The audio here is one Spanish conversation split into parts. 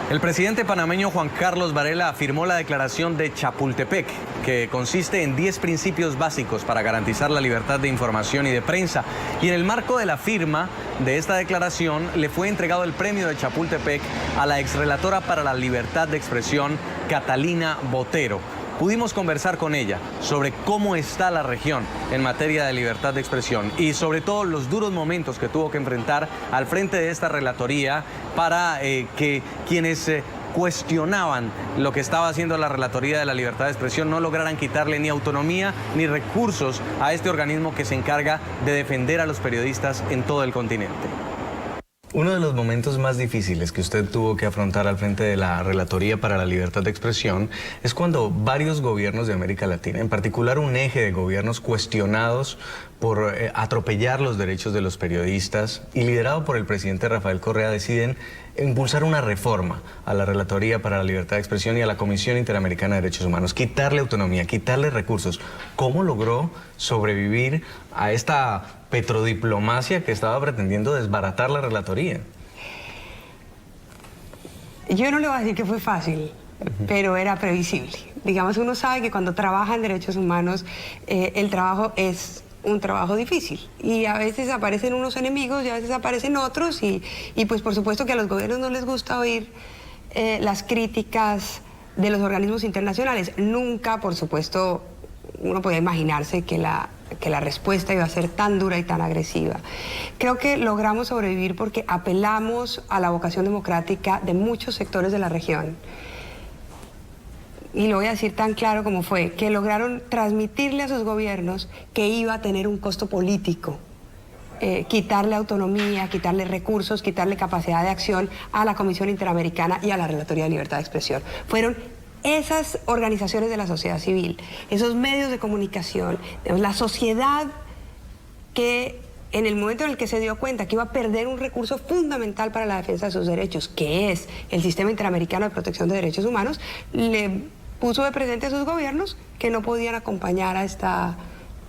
El presidente panameño Juan Carlos Varela afirmó la declaración de Chapultepec, que consiste en 10 principios básicos para garantizar la libertad de información y de prensa. Y en el marco de la firma de esta declaración, le fue entregado el premio de Chapultepec a la exrelatora para la libertad de expresión, Catalina Botero. Pudimos conversar con ella sobre cómo está la región en materia de libertad de expresión y sobre todo los duros momentos que tuvo que enfrentar al frente de esta relatoría para que quienes cuestionaban lo que estaba haciendo la Relatoría de la Libertad de Expresión no lograran quitarle ni autonomía ni recursos a este organismo que se encarga de defender a los periodistas en todo el continente. Uno de los momentos más difíciles que usted tuvo que afrontar al frente de la Relatoría para la Libertad de Expresión es cuando varios gobiernos de América Latina, en particular un eje de gobiernos cuestionados por atropellar los derechos de los periodistas y liderado por el presidente Rafael Correa, deciden impulsar una reforma a la Relatoría para la Libertad de Expresión y a la Comisión Interamericana de Derechos Humanos, quitarle autonomía, quitarle recursos. ¿Cómo logró sobrevivir a esta petrodiplomacia que estaba pretendiendo desbaratar la Relatoría? Yo no le voy a decir que fue fácil, pero era previsible. Digamos, uno sabe que cuando trabaja en derechos humanos, el trabajo es un trabajo difícil y a veces aparecen unos enemigos y a veces aparecen otros y pues por supuesto que a los gobiernos no les gusta oír las críticas de los organismos internacionales. Nunca, por supuesto, uno podía imaginarse que la respuesta iba a ser tan dura y tan agresiva. Creo que logramos sobrevivir porque apelamos a la vocación democrática de muchos sectores de la región. Y lo voy a decir tan claro como fue, que lograron transmitirle a sus gobiernos que iba a tener un costo político, quitarle autonomía, quitarle recursos, quitarle capacidad de acción a la Comisión Interamericana y a la Relatoría de Libertad de Expresión. Fueron esas organizaciones de la sociedad civil, esos medios de comunicación, la sociedad que en el momento en el que se dio cuenta que iba a perder un recurso fundamental para la defensa de sus derechos, que es el Sistema Interamericano de Protección de Derechos Humanos, le puso de presente a sus gobiernos que no podían acompañar a esta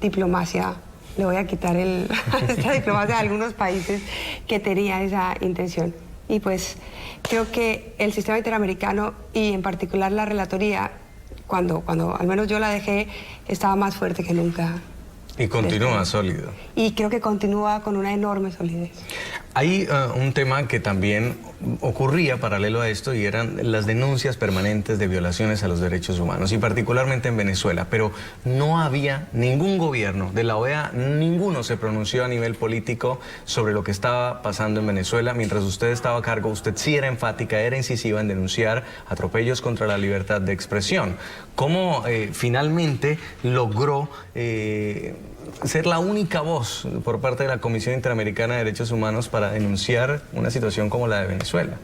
diplomacia. Le voy a quitar esta diplomacia de algunos países que tenía esa intención. Y pues creo que el sistema interamericano y en particular la relatoría, cuando al menos yo la dejé, estaba más fuerte que nunca. Y continúa sólido. Y creo que continúa con una enorme solidez. Hay un tema que también ocurría paralelo a esto y eran las denuncias permanentes de violaciones a los derechos humanos y particularmente en Venezuela, pero no había ningún gobierno de la OEA, ninguno se pronunció a nivel político sobre lo que estaba pasando en Venezuela. Mientras usted estaba a cargo, usted sí era enfática, era incisiva en denunciar atropellos contra la libertad de expresión. ¿Cómo finalmente logró ser la única voz por parte de la Comisión Interamericana de Derechos Humanos para denunciar una situación como la de Venezuela?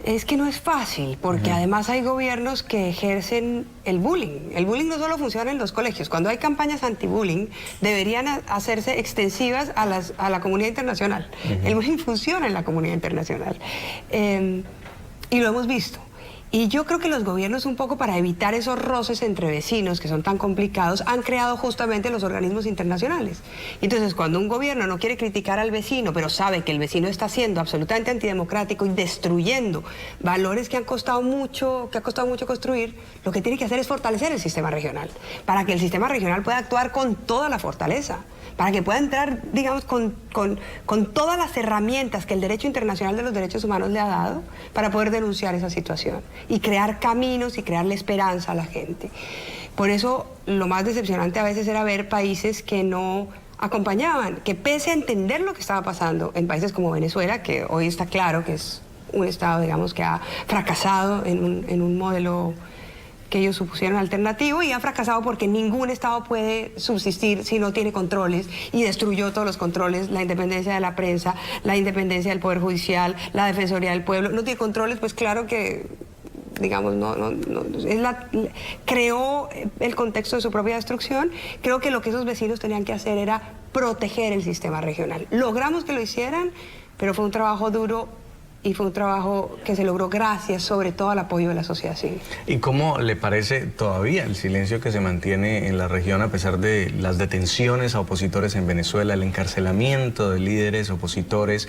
Es que no es fácil, porque además hay gobiernos que ejercen el bullying. El bullying no solo funciona en los colegios. Cuando hay campañas anti-bullying, deberían hacerse extensivas a la comunidad internacional. El bullying funciona en la comunidad internacional. Y lo hemos visto. Y yo creo que los gobiernos, un poco para evitar esos roces entre vecinos que son tan complicados, han creado justamente los organismos internacionales. Entonces, cuando un gobierno no quiere criticar al vecino, pero sabe que el vecino está siendo absolutamente antidemocrático y destruyendo valores que ha costado mucho construir, lo que tiene que hacer es fortalecer el sistema regional, para que el sistema regional pueda actuar con toda la fortaleza, para que pueda entrar, digamos, con todas las herramientas que el derecho internacional de los derechos humanos le ha dado para poder denunciar esa situación y crear caminos y crearle esperanza a la gente. Por eso lo más decepcionante a veces era ver países que no acompañaban, que pese a entender lo que estaba pasando en países como Venezuela, que hoy está claro que es un estado, digamos, que ha fracasado en un modelo que ellos supusieron alternativo y ha fracasado porque ningún Estado puede subsistir si no tiene controles y destruyó todos los controles, la independencia de la prensa, la independencia del Poder Judicial, la Defensoría del Pueblo. No tiene controles, pues claro que, digamos, creó el contexto de su propia destrucción. Creo que lo que esos vecinos tenían que hacer era proteger el sistema regional. Logramos que lo hicieran, pero fue un trabajo duro y fue un trabajo que se logró gracias sobre todo al apoyo de la sociedad civil. ¿Y cómo le parece todavía el silencio que se mantiene en la región a pesar de las detenciones a opositores en Venezuela, el encarcelamiento de líderes opositores,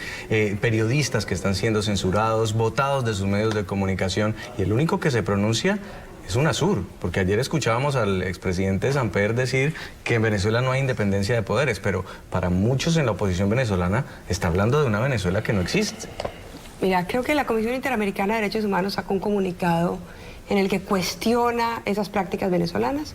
periodistas que están siendo censurados, votados de sus medios de comunicación, y el único que se pronuncia es UNASUR? Porque ayer escuchábamos al expresidente Samper decir que en Venezuela no hay independencia de poderes, pero para muchos en la oposición venezolana está hablando de una Venezuela que no existe. Mira, creo que la Comisión Interamericana de Derechos Humanos sacó un comunicado en el que cuestiona esas prácticas venezolanas.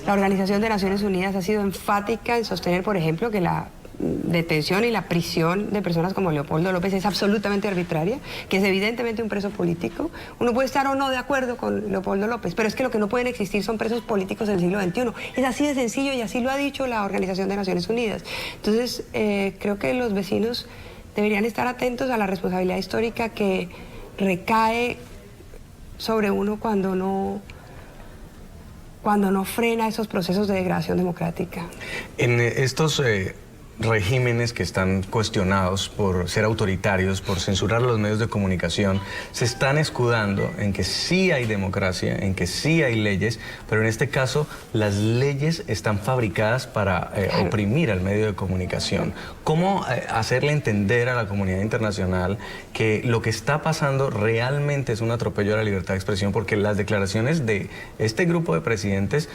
La Organización de Naciones Unidas ha sido enfática en sostener, por ejemplo, que la detención y la prisión de personas como Leopoldo López es absolutamente arbitraria, que es evidentemente un preso político. Uno puede estar o no de acuerdo con Leopoldo López, pero es que lo que no pueden existir son presos políticos del siglo XXI. Es así de sencillo y así lo ha dicho la Organización de Naciones Unidas. Entonces, creo que los vecinos deberían estar atentos a la responsabilidad histórica que recae sobre uno cuando no frena esos procesos de degradación democrática. En estos regímenes que están cuestionados por ser autoritarios, por censurar los medios de comunicación, se están escudando en que sí hay democracia, en que sí hay leyes, pero en este caso las leyes están fabricadas para oprimir al medio de comunicación. ¿Cómo hacerle entender a la comunidad internacional que lo que está pasando realmente es un atropello a la libertad de expresión? Porque las declaraciones de este grupo de presidentes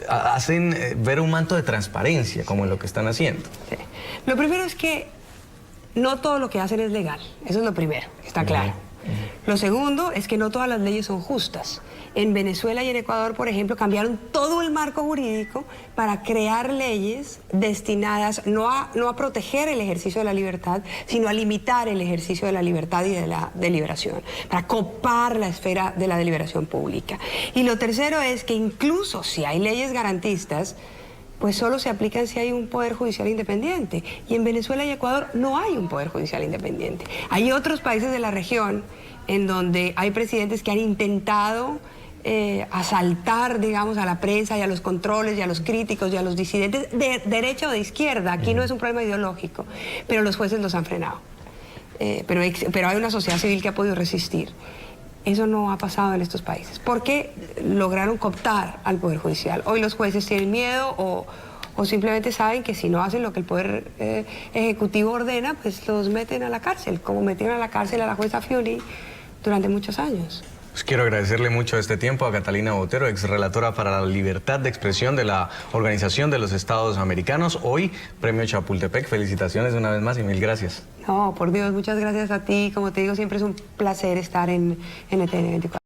hacen ver un manto de transparencia, como en lo que están haciendo. Sí. Lo primero es que no todo lo que hacen es legal. Eso es lo primero, está claro. Lo segundo es que no todas las leyes son justas. En Venezuela y en Ecuador, por ejemplo, cambiaron todo el marco jurídico para crear leyes destinadas no a proteger el ejercicio de la libertad, sino a limitar el ejercicio de la libertad y de la deliberación, para copar la esfera de la deliberación pública. Y lo tercero es que incluso si hay leyes garantistas, pues solo se aplican si hay un poder judicial independiente. Y en Venezuela y Ecuador no hay un poder judicial independiente. Hay otros países de la región en donde hay presidentes que han intentado asaltar, digamos, a la prensa y a los controles y a los críticos y a los disidentes de derecha o de izquierda. Aquí no es un problema ideológico, pero los jueces los han frenado. Pero hay una sociedad civil que ha podido resistir. Eso no ha pasado en estos países, porque lograron cooptar al Poder Judicial. Hoy los jueces tienen miedo o simplemente saben que si no hacen lo que el Poder Ejecutivo ordena, pues los meten a la cárcel, como metieron a la cárcel a la jueza Fiori durante muchos años. Pues quiero agradecerle mucho este tiempo a Catalina Botero, exrelatora para la libertad de expresión de la Organización de los Estados Americanos. Hoy, Premio Chapultepec. Felicitaciones una vez más y mil gracias. No, por Dios, muchas gracias a ti. Como te digo, siempre es un placer estar en NTN 24.